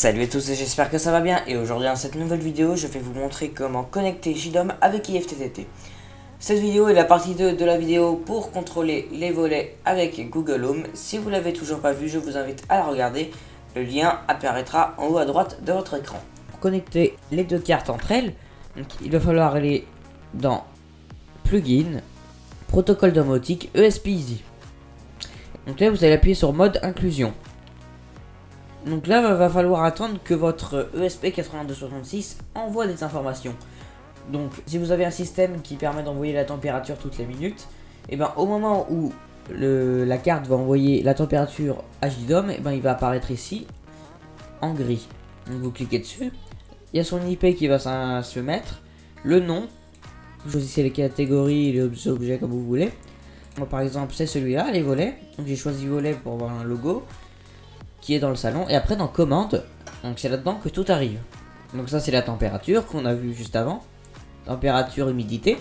Salut à tous et j'espère que ça va bien, et aujourd'hui dans cette nouvelle vidéo je vais vous montrer comment connecter JDOM avec IFTTT. Cette vidéo est la partie 2 de la vidéo pour contrôler les volets avec Google Home. Si vous l'avez toujours pas vu, je vous invite à la regarder, le lien apparaîtra en haut à droite de votre écran. Pour connecter les deux cartes entre elles, donc, il va falloir aller dans Plugin, Protocole domotique, ESP Easy. Donc là vous allez appuyer sur mode inclusion. Donc là, il va falloir attendre que votre ESP8266 envoie des informations. Donc, si vous avez un système qui permet d'envoyer la température toutes les minutes, et ben au moment où la carte va envoyer la température à JDOM, et ben il va apparaître ici en gris. Donc vous cliquez dessus, il y a son IP qui va se mettre, le nom, vous choisissez les catégories, les objets comme vous voulez. Moi par exemple c'est celui-là, les volets. Donc j'ai choisi volet pour avoir un logo qui est dans le salon, et après dans commande, donc c'est là-dedans que tout arrive. Donc ça c'est la température qu'on a vu juste avant, température, humidité.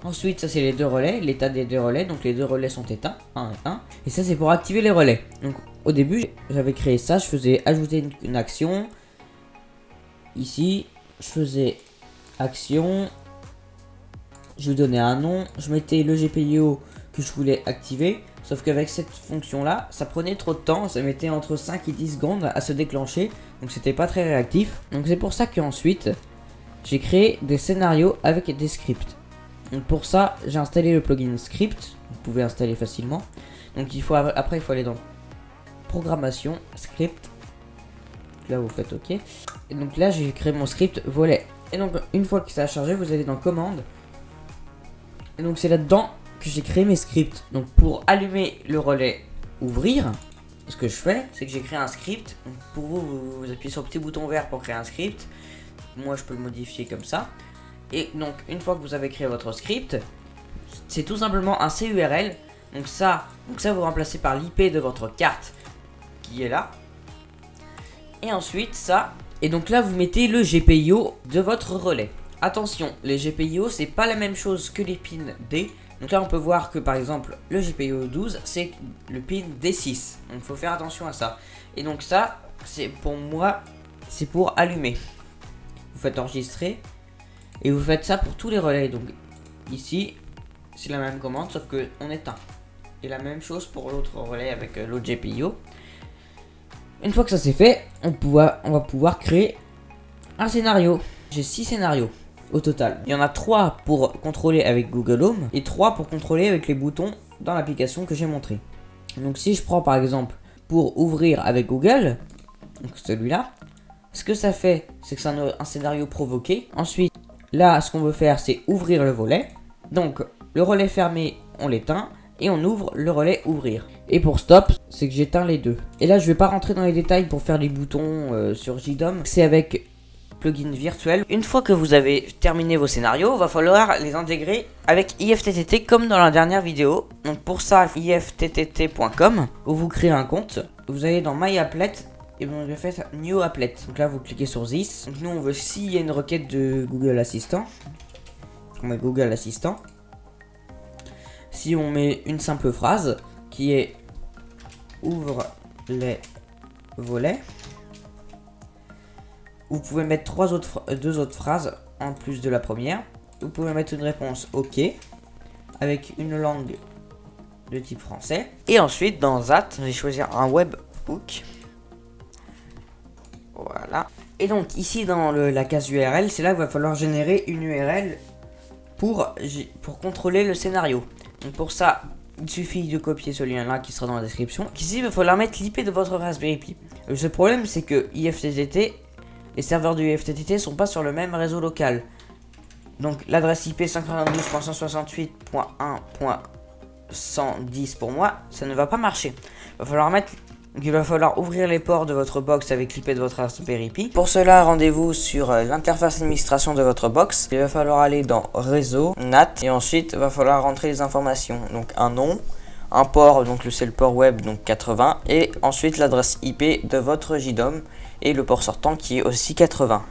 Ensuite ça c'est les deux relais, l'état des deux relais, donc les deux relais sont éteints, 1 et 1, et ça c'est pour activer les relais. Donc au début j'avais créé ça, je faisais ajouter une action, ici je faisais action, je lui donnais un nom, je mettais le GPIO que je voulais activer. Sauf qu'avec cette fonction là, ça prenait trop de temps, ça mettait entre 5 et 10 secondes à se déclencher, donc c'était pas très réactif. Donc c'est pour ça qu'ensuite, j'ai créé des scénarios avec des scripts. Donc pour ça, j'ai installé le plugin script, vous pouvez installer facilement. Donc après il faut aller dans programmation, script, là vous faites OK. Et donc là j'ai créé mon script volet. Et donc une fois que ça a chargé, vous allez dans commande. Et donc c'est là-dedans que j'ai créé mes scripts. Donc pour allumer le relais ouvrir, ce que je fais c'est que j'ai créé un script. Donc pour vous, vous appuyez sur le petit bouton vert pour créer un script. Moi je peux le modifier comme ça. Et donc une fois que vous avez créé votre script, c'est tout simplement un CURL. Donc ça vous remplacez par l'IP de votre carte qui est là. Et ensuite ça, et donc là vous mettez le GPIO de votre relais. Attention, les GPIO c'est pas la même chose que les pins D. Donc là on peut voir que par exemple le GPIO 12 c'est le pin D6, donc il faut faire attention à ça. Et donc ça c'est pour moi, c'est pour allumer. Vous faites enregistrer et vous faites ça pour tous les relais. Donc ici c'est la même commande sauf que on éteint. Et la même chose pour l'autre relais avec l'autre GPIO. Une fois que ça c'est fait, on va pouvoir créer un scénario. J'ai 6 scénarios au total. Il y en a 3 pour contrôler avec Google Home et 3 pour contrôler avec les boutons dans l'application que j'ai montré. Donc si je prends par exemple pour ouvrir avec Google, donc celui-là, ce que ça fait c'est que c'est un scénario provoqué. Ensuite là ce qu'on veut faire c'est ouvrir le volet. Donc le relais fermé on l'éteint et on ouvre le relais ouvrir. Et pour stop c'est que j'éteins les deux. Et là je vais pas rentrer dans les détails pour faire les boutons sur JDOM. C'est avec plugin virtuel. Une fois que vous avez terminé vos scénarios, il va falloir les intégrer avec IFTTT comme dans la dernière vidéo. Donc pour ça, ifttt.com, où vous créez un compte, vous allez dans My Applet et vous faites New Applet. Donc là vous cliquez sur This. Donc nous on veut, s'il y a une requête de Google Assistant, on met Google Assistant. Si on met une simple phrase qui est ouvre les volets, vous pouvez mettre deux autres phrases en plus de la première. Vous pouvez mettre une réponse OK avec une langue de type français. Et ensuite dans That, je vais choisir un webhook. Voilà. Et donc ici dans la case URL, c'est là qu'il va falloir générer une URL pour contrôler le scénario. Donc pour ça, il suffit de copier ce lien-là qui sera dans la description. Ici, il va falloir mettre l'IP de votre Raspberry Pi. Le problème, c'est que IFTTT, les serveurs du IFTTT sont pas sur le même réseau local. Donc l'adresse IP 592.168.1.110 pour moi, ça ne va pas marcher. Il va falloir ouvrir les ports de votre box avec l'IP de votre Raspberry Pi. Pour cela, rendez-vous sur l'interface administration de votre box. Il va falloir aller dans réseau, NAT, et ensuite il va falloir rentrer les informations. Donc un nom, un port, donc c'est le port web, donc 80, et ensuite l'adresse IP de votre JDOM et le port sortant qui est aussi 80.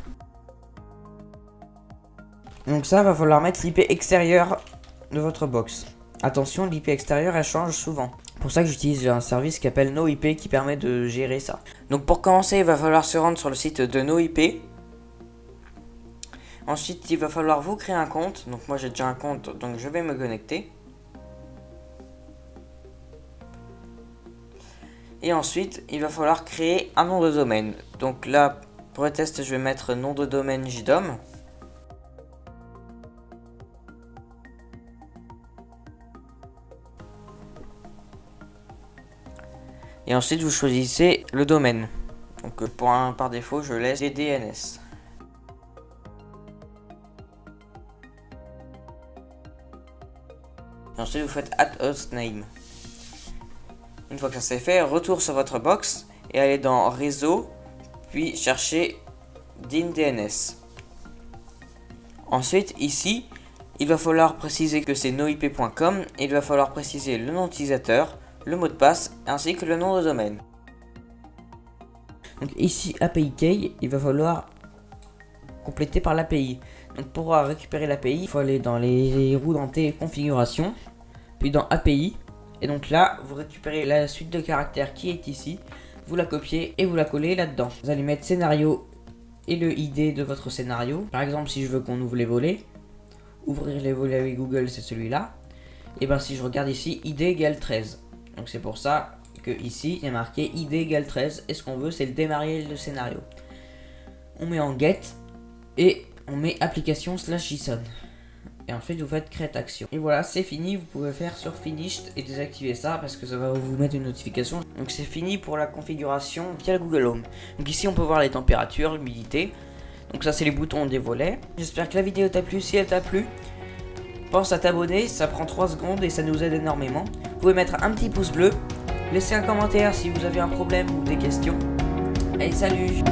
Donc ça va falloir mettre l'IP extérieur de votre box. attention, l'IP extérieure elle change souvent. C'est pour ça que j'utilise un service qui s'appelle NoIP qui permet de gérer ça. Donc pour commencer, il va falloir se rendre sur le site de NoIP. Ensuite, il va falloir vous créer un compte. Donc moi j'ai déjà un compte, donc je vais me connecter. Et ensuite, il va falloir créer un nom de domaine. Donc là, pour le test, je vais mettre nom de domaine JDOM. Et ensuite, vous choisissez le domaine. Donc par défaut, je laisse DNS. Et ensuite, vous faites add hostname. Une fois que ça c'est fait, retour sur votre box et allez dans réseau, puis cherchez DNS. Ensuite, ici, il va falloir préciser que c'est noip.com et il va falloir préciser le nom d'utilisateur, le mot de passe ainsi que le nom de domaine. Donc ici, API key, il va falloir compléter par l'API. Donc pour récupérer l'API, il faut aller dans les roues dentées configuration, puis dans API. Et donc là, vous récupérez la suite de caractères qui est ici, vous la copiez et vous la collez là-dedans. Vous allez mettre scénario et le ID de votre scénario. Par exemple, si je veux qu'on ouvre les volets, ouvrir les volets avec Google, c'est celui-là. Et bien si je regarde ici, ID égale 13. Donc c'est pour ça que ici, il y a marqué ID égale 13. Et ce qu'on veut, c'est le démarrer le scénario. On met en get et on met application /JSON. Et ensuite vous faites create action. Et voilà, c'est fini. Vous pouvez faire sur finished et désactiver ça parce que ça va vous mettre une notification. Donc c'est fini pour la configuration via le Google Home. Donc ici on peut voir les températures, l'humidité. Donc ça c'est les boutons des volets. J'espère que la vidéo t'a plu. Si elle t'a plu, pense à t'abonner, ça prend 3 secondes et ça nous aide énormément. Vous pouvez mettre un petit pouce bleu, laisser un commentaire si vous avez un problème ou des questions. Allez, salut!